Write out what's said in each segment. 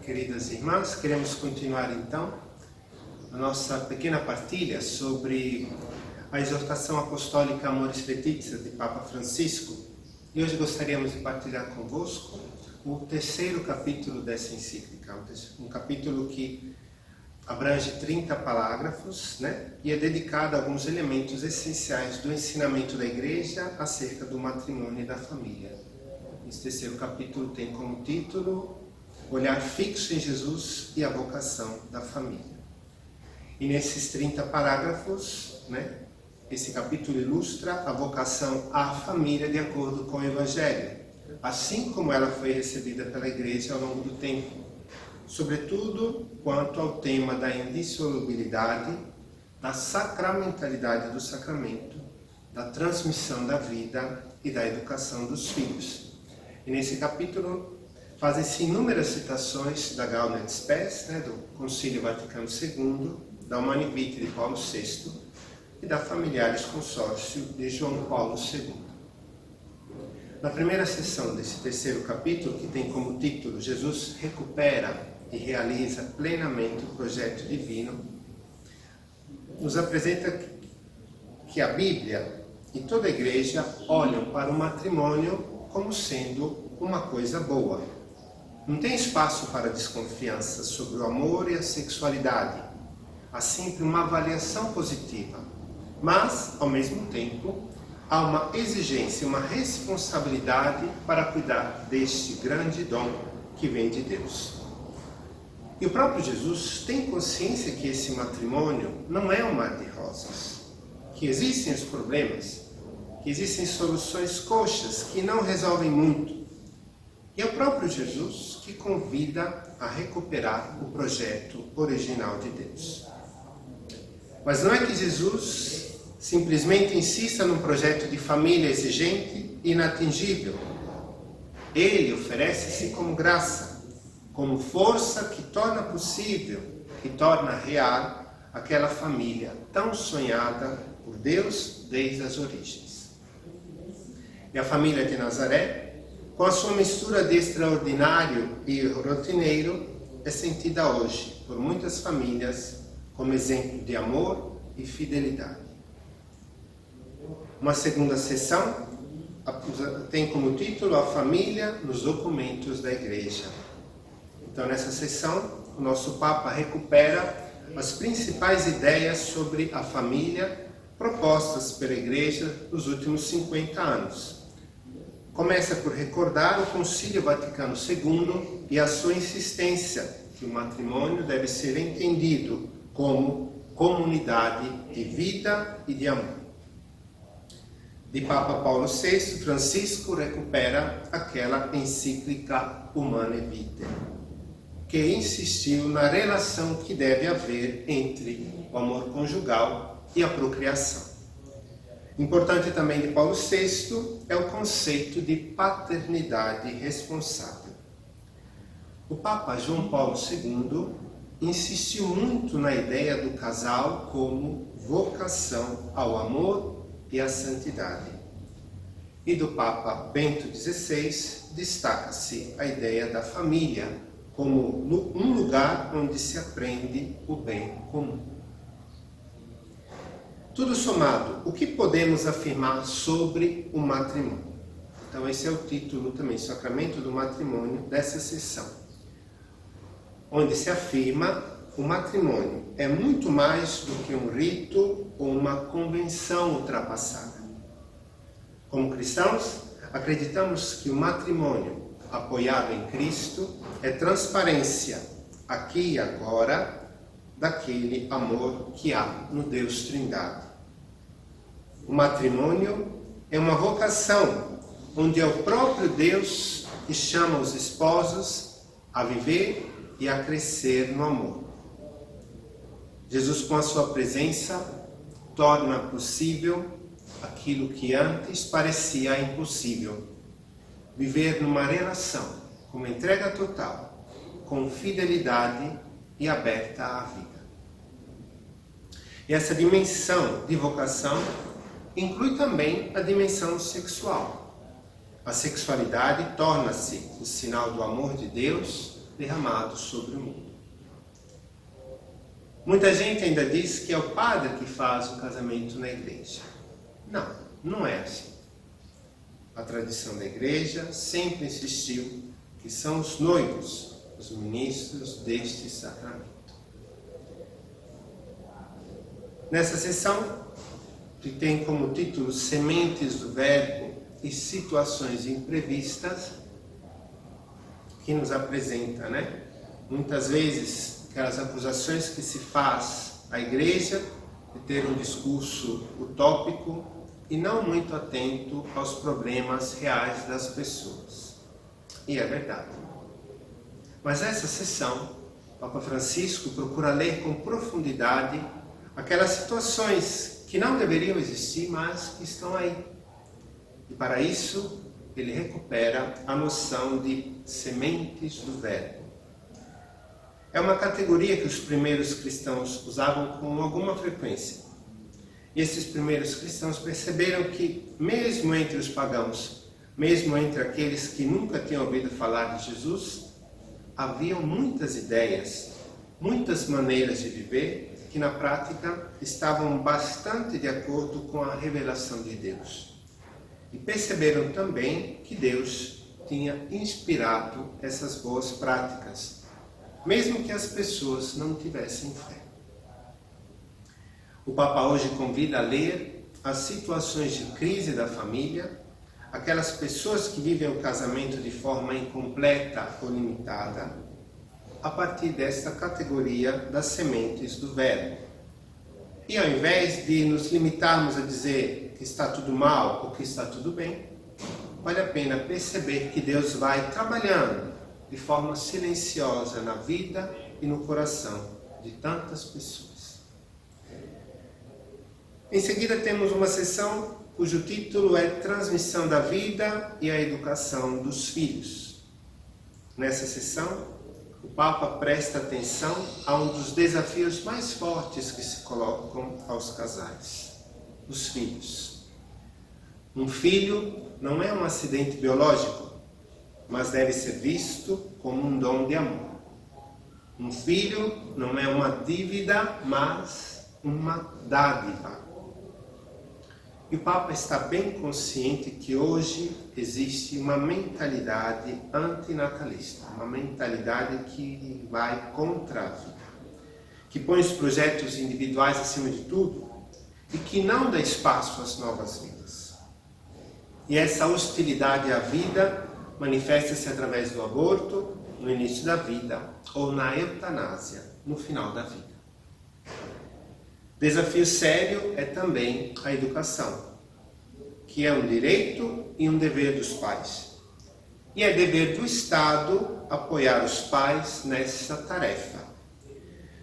queridas irmãs, queremos continuar então a nossa pequena partilha sobre a exortação apostólica Amoris Laetitia de Papa Francisco. E hoje gostaríamos de partilhar convosco o terceiro capítulo dessa encíclica, um capítulo que abrange 30 parágrafos, e é dedicado a alguns elementos essenciais do ensinamento da Igreja acerca do matrimônio e da família. Esse terceiro capítulo tem como título Olhar fixo em Jesus e a vocação da família. E nesses 30 parágrafos, esse capítulo ilustra a vocação à família de acordo com o Evangelho, assim como ela foi recebida pela Igreja ao longo do tempo, sobretudo quanto ao tema da indissolubilidade, da sacramentalidade do sacramento, da transmissão da vida e da educação dos filhos. E nesse capítulo fazem-se inúmeras citações da Gaudium et Spes, do Concílio Vaticano II, da Humanae Vitae de Paulo VI e da Familiaris Consórcio de João Paulo II. Na primeira sessão desse terceiro capítulo, que tem como título Jesus recupera e realiza plenamente o projeto divino, nos apresenta que a Bíblia e toda a Igreja olham para o matrimônio como sendo uma coisa boa. Não tem espaço para desconfiança sobre o amor e a sexualidade. Há sempre uma avaliação positiva, mas, ao mesmo tempo, há uma exigência, uma responsabilidade para cuidar deste grande dom que vem de Deus. E o próprio Jesus tem consciência que esse matrimônio não é um mar de rosas, que existem os problemas, que existem soluções coxas que não resolvem muito. E é o próprio Jesus que convida a recuperar o projeto original de Deus. Mas não é que Jesus simplesmente insista num projeto de família exigente e inatingível. Ele oferece-se como graça, como força que torna possível, que torna real aquela família tão sonhada por Deus desde as origens. E a família de Nazaré, com a sua mistura de extraordinário e rotineiro, é sentida hoje por muitas famílias como exemplo de amor e fidelidade. Uma segunda sessão tem como título A Família nos Documentos da Igreja. Então, nessa sessão, o nosso Papa recupera as principais ideias sobre a família propostas pela Igreja nos últimos 50 anos. Começa por recordar o Concílio Vaticano II e a sua insistência que o matrimônio deve ser entendido como comunidade de vida e de amor. De Papa Paulo VI, Francisco recupera aquela encíclica Humanae Vitae, que insistiu na relação que deve haver entre o amor conjugal e a procriação. Importante também de Paulo VI é o conceito de paternidade responsável. O Papa João Paulo II insistiu muito na ideia do casal como vocação ao amor e à santidade. E do Papa Bento XVI destaca-se a ideia da família como um lugar onde se aprende o bem comum. Tudo somado, o que podemos afirmar sobre o matrimônio? Então esse é o título também, Sacramento do Matrimônio, dessa sessão, onde se afirma o matrimônio é muito mais do que um rito ou uma convenção ultrapassada. Como cristãos, acreditamos que o matrimônio apoiado em Cristo é transparência, aqui e agora, daquele amor que há no Deus Trindade. O matrimônio é uma vocação, onde é o próprio Deus que chama os esposos a viver e a crescer no amor. Jesus, com a sua presença, torna possível aquilo que antes parecia impossível. Viver numa relação, com entrega total, com fidelidade e aberta à vida. E essa dimensão de vocação inclui também a dimensão sexual. A sexualidade torna-se o sinal do amor de Deus derramado sobre o mundo. Muita gente ainda diz que é o padre que faz o casamento na igreja. Não, não é assim. A tradição da igreja sempre insistiu que são os noivos os ministros deste sacramento. Nessa sessão, que tem como título Sementes do Verbo e Situações Imprevistas, que nos apresenta, muitas vezes, aquelas acusações que se faz à igreja de ter um discurso utópico e não muito atento aos problemas reais das pessoas. E é verdade. Mas essa sessão, Papa Francisco procura ler com profundidade aquelas situações que não deveriam existir, mas que estão aí. E para isso, ele recupera a noção de sementes do verbo. É uma categoria que os primeiros cristãos usavam com alguma frequência. E esses primeiros cristãos perceberam que, mesmo entre os pagãos, mesmo entre aqueles que nunca tinham ouvido falar de Jesus, haviam muitas ideias, muitas maneiras de viver que na prática estavam bastante de acordo com a revelação de Deus. E perceberam também que Deus tinha inspirado essas boas práticas, mesmo que as pessoas não tivessem fé. O Papa hoje convida a ler as situações de crise da família, aquelas pessoas que vivem o casamento de forma incompleta ou limitada, a partir desta categoria das sementes do verbo. E ao invés de nos limitarmos a dizer que está tudo mal ou que está tudo bem, vale a pena perceber que Deus vai trabalhando de forma silenciosa na vida e no coração de tantas pessoas. Em seguida temos uma sessão cujo título é Transmissão da Vida e a Educação dos Filhos. Nessa sessão, o Papa presta atenção a um dos desafios mais fortes que se colocam aos casais: os filhos. Um filho não é um acidente biológico, mas deve ser visto como um dom de amor. Um filho não é uma dívida, mas uma dádiva. E o Papa está bem consciente que hoje existe uma mentalidade antinatalista, uma mentalidade que vai contra a vida, que põe os projetos individuais acima de tudo e que não dá espaço às novas vidas. E essa hostilidade à vida manifesta-se através do aborto, no início da vida, ou na eutanásia, no final da vida. Desafio sério é também a educação, que é um direito e um dever dos pais. E é dever do Estado apoiar os pais nessa tarefa.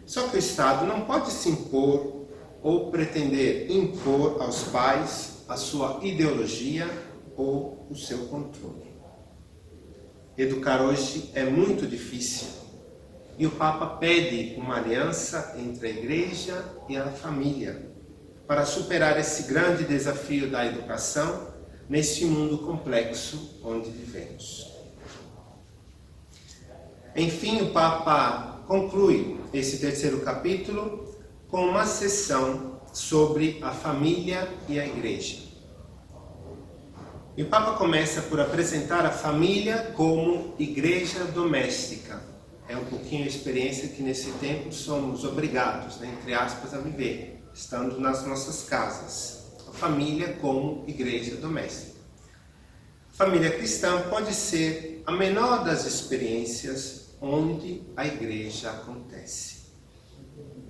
Só que o Estado não pode se impor ou pretender impor aos pais a sua ideologia ou o seu controle. Educar hoje é muito difícil. E o Papa pede uma aliança entre a Igreja e a família para superar esse grande desafio da educação nesse mundo complexo onde vivemos. Enfim, o Papa conclui esse terceiro capítulo com uma sessão sobre a família e a Igreja. E o Papa começa por apresentar a família como igreja doméstica. É um pouquinho a experiência que nesse tempo somos obrigados, entre aspas, a viver, estando nas nossas casas. A família como igreja doméstica. A família cristã pode ser a menor das experiências onde a igreja acontece.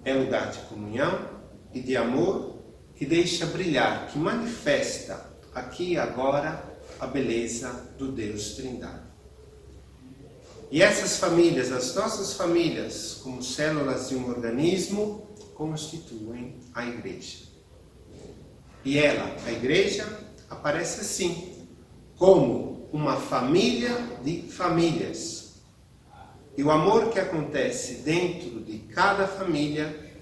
É lugar de comunhão e de amor que deixa brilhar, que manifesta aqui e agora a beleza do Deus Trindade. E essas famílias, as nossas famílias, como células de um organismo, constituem a igreja. E ela, a igreja, aparece assim, como uma família de famílias. E o amor que acontece dentro de cada família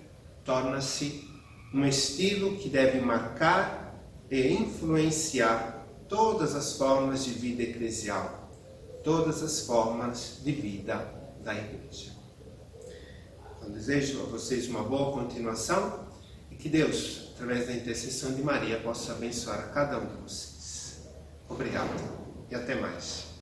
torna-se um estilo que deve marcar e influenciar todas as formas de vida eclesial, todas as formas de vida da Igreja. Então, desejo a vocês uma boa continuação e que Deus, através da intercessão de Maria, possa abençoar a cada um de vocês. Obrigado e até mais.